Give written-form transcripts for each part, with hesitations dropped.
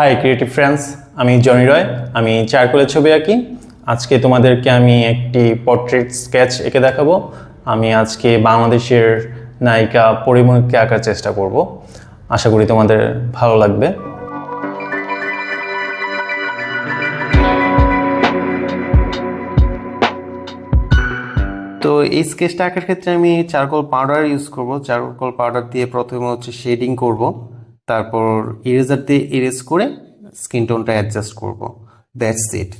High creative friends, আমি Johnny রয়। আমি চারকোলে ছবি আঁকি। আজকে তোমাদেরকে আমি একটি পোর্ট্রেট স্কেচ এঁকে দেখাবো। আমি আজকে বাংলাদেশের নায়িকা পরিমণিকে আঁকার চেষ্টা করব। আশা করি তোমাদের ভালো লাগবে। তো এই স্কেচটা আঁকার ক্ষেত্রে আমি চারকোল পাউডার ইউজ করব। চারকোল পাউডার দিয়ে প্রথমে শেডিং করব, তারপর ইরেজার দিয়ে ইরেজ করে স্কিন টোনটা অ্যাডজাস্ট করব। That's it.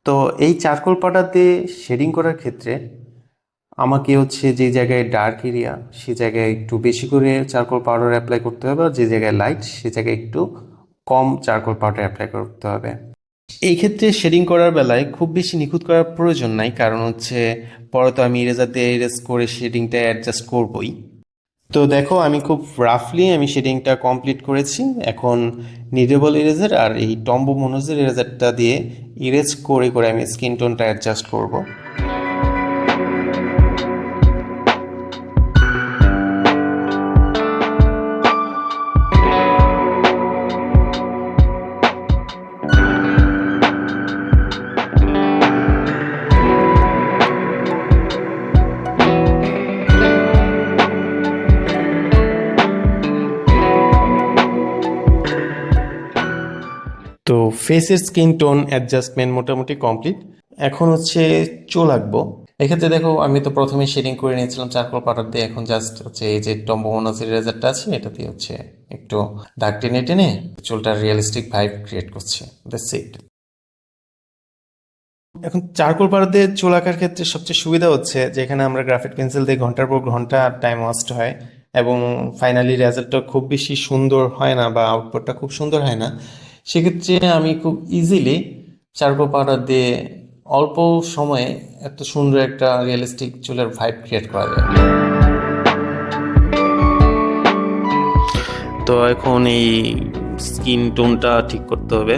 তো এই চারকোল পাউডার দিয়ে শেডিং করার ক্ষেত্রে আমাকে যে জায়গায় ডার্ক এরিয়া সেই জায়গায় একটু বেশি করে চারকোল পাউডার অ্যাপ্লাই করতে হবে, আর যে জায়গায় লাইট সে জায়গায় একটু কম চারকোল পাউডার অ্যাপ্লাই করতে হবে। এই ক্ষেত্রে শেডিং করার বেলায় খুব বেশি নিখুঁত করার প্রয়োজন নাই, কারণ পরে তো আমি ইরেজার দিয়ে ইরেজ করে শেডিংটা অ্যাডজাস্ট করবই। তো দেখো, আমি খুব রাফলি শেডিংটা কমপ্লিট করেছি। এখন নিডেবল ইরেজার আর এই টম্বো মনোজের ইরেজারটা দিয়ে ইরেজ করে করে আমি স্কিন টোনটা অ্যাডজাস্ট করব। তো ফেসের স্কিন টোন অ্যাডজাস্টমেন্ট মোটামুটি কমপ্লিট। এখন চুল আঁকবো। এক্ষেত্রে দেখো, আমি তো প্রথমে শেডিং করে নিয়েছিলাম চারকোল পাউডার দিয়ে। এখন জাস্ট এই যে টম্বো মোনাজের রেজারটা আছে, এটা দিয়ে একটু দাগ টেনে টেনে চুলটা রিয়েলিস্টিক ভাইব ক্রিয়েট করছি। That's it. এখন চারকোল পাউডার দিয়ে চুল আঁকার ক্ষেত্রে সবচেয়ে সুবিধা যেখানে আমরা গ্রাফিক পেন্সিল দিয়ে ঘন্টার পর ঘন্টা টাইম ওয়েস্ট হয় এবং ফাইনালি রেজাল্টটা খুব বেশি সুন্দর হয় না বা আউটপুটটা খুব সুন্দর হয় না, সেক্ষেত্রে আমি খুব ইজিলি চারকোল পাউডার দিয়ে অল্প সময়ে এত সুন্দর একটা রিয়েলিস্টিক চুলের ভাইব ক্রিয়েট করা যায়। তো এখন এই স্কিন টোনটা ঠিক করতে হবে।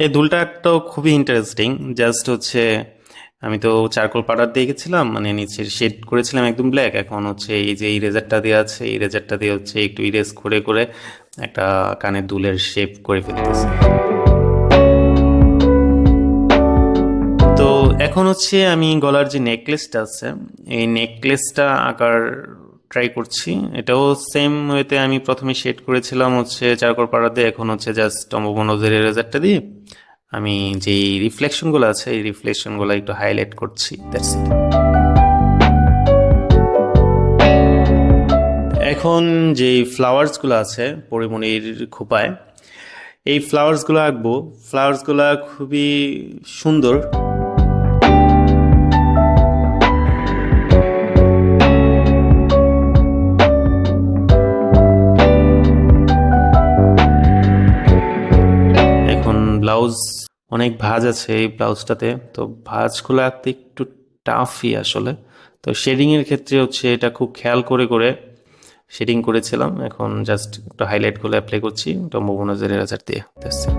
এই দুলটা একটাও খুবই ইন্টারেস্টিং। জাস্ট আমি তো চারকোল পাউডার দিয়ে গেছিলাম, মানে নিচের শেড করেছিলাম একদম ব্ল্যাক। এখন এই যে ইরেজারটা দেওয়া আছে, ইরেজারটা দিয়ে একটু ইরেজ করে করে একটা কানের দুলের শেপ করে ফেলতেছে। তো এখন আমি গলার যে নেকলেসটা আছে, এই নেকলেসটা আঁকার ট্রাই করছি। এটাও সেম ওয়েতে আমি প্রথমে শেড করেছিলাম চারকোল পাউডার দিয়ে। এখন জাস্ট টম্বো মোনাজের ইরেজারটা দিয়ে আমি যে রিফ্লেকশনগুলো আছে এই রিফ্লেকশনগুলো একটু হাইলাইট করছি। That's it. এখন যে ফ্লাওয়ার্সগুলো আছে পরিমণির খোপায়, এই ফ্লাওয়ার্সগুলো আঁকবো। ফ্লাওয়ার্সগুলো খুবই সুন্দর। ব্লাউজ অনেক ভাঁজ আছে এই ব্লাউজটাতে, তো ভাঁজগুলো আঁকতে একটু টাফই আসলে। তো শেডিংয়ের ক্ষেত্রে এটা খুব খেয়াল করে করে শেডিং করেছিলাম। এখন জাস্ট একটু হাইলাইটগুলো অ্যাপ্লাই করছি টম্বো মোনাজের ইরেজার দিয়ে। That's it.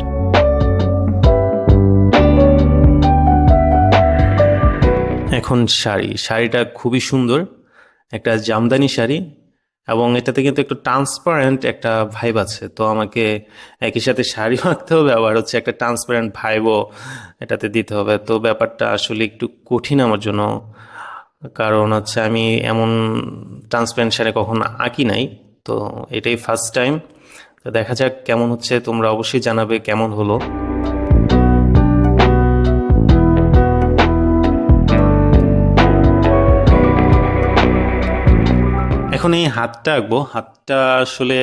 এখন শাড়িটা খুবই সুন্দর, একটা জামদানি শাড়ি, এবং এটাতে কিন্তু একটু ট্রান্সপারেন্ট একটা ভাইব আছে। তো আমাকে একই সাথে শাড়িও আঁকতে হবে, আবার একটা ট্রান্সপারেন্ট ভাইবও এটাতে দিতে হবে। তো ব্যাপারটা আসলে একটু কঠিন আমার জন্য, কারণ আমি এমন ট্রান্সপারেন্ট শাড়ি কখনো আঁকি নাই। তো এটাই ফার্স্ট টাইম। তো দেখা যাক কেমন তোমরা অবশ্যই জানাবে কেমন হলো। এখন এই হাতটা আঁকবো। হাতটা আসলে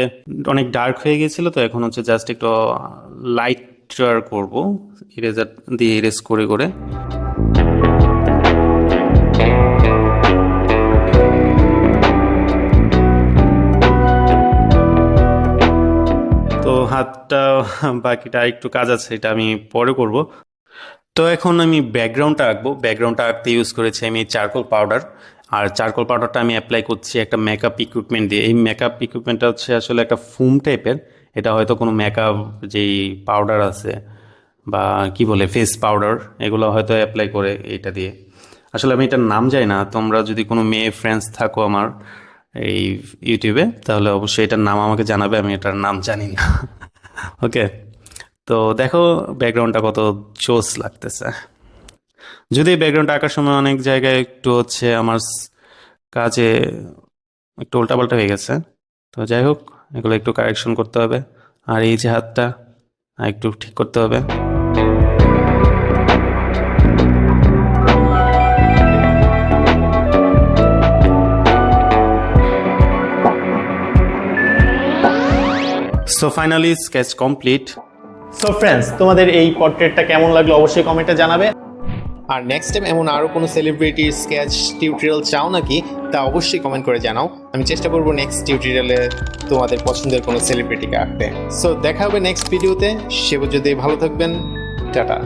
অনেক ডার্ক হয়ে গেছিল, তো এখন জাস্ট একটু লাইটার করব ইরেজার দিয়ে ইরেজ করে করে। হাতটা বাকিটা একটু কাজ আছে, এটা আমি পরে করব। তো এখন আমি ব্যাকগ্রাউন্ডটা আঁকবো। ব্যাকগ্রাউন্ডটা আঁকতে ইউজ করেছি আমি চারকোল পাউডার। আর চারকোল পাউডারটা আমি অ্যাপ্লাই করছি একটা মেকআপ ইকুইপমেন্ট দিয়ে। এই মেকআপ ইকুইপমেন্টটা হচ্ছে আসলে একটা ফোম টাইপের। এটা হয়তো কোনো মেকআপ যেই পাউডার আছে বা কি বলে ফেস পাউডার, এগুলো হয়তো অ্যাপ্লাই করে এইটা দিয়ে। আসলে আমি এটার নাম জানি না, তোমরা যদি কোনো মেয়ে ফ্রেন্ডস থাকো আমার এই ইউটিউবে তাহলে অবশ্যই এটার নাম আমাকে জানাবে, আমি এটার নাম জানি না। ওকে, তো দেখো ব্যাকগ্রাউন্ডটা কত জোস লাগতেছে। যদি ব্যাকগ্রাউন্ড আঁকার সময় অনেক জায়গায় একটু হচ্ছে আমার কাজে একটু উল্টাপাল্টা হয়ে গেছে, তো যাই হোক এগুলো একটু কারেকশন করতে হবে। আর এই যে হাতটা একটু ঠিক করতে হবে। So finally sketch complete. So friends, তোমাদের এই পোর্ট্রেটটা কেমন লাগলো অবশ্যই কমেন্টে জানাবে। আর নেক্সট টাইম এমন আরও কোনো সেলিব্রিটির স্কেচ টিউটোরিয়াল চাও নাকি তা অবশ্যই কমেন্ট করে জানাও। আমি চেষ্টা করবো নেক্সট টিউটোরিয়ালে তোমাদের পছন্দের কোনো সেলিব্রিটিকে আঁকতে। সো দেখা হবে নেক্সট ভিডিওতে। সে পর্যন্ত ভালো থাকবেন, টাটা।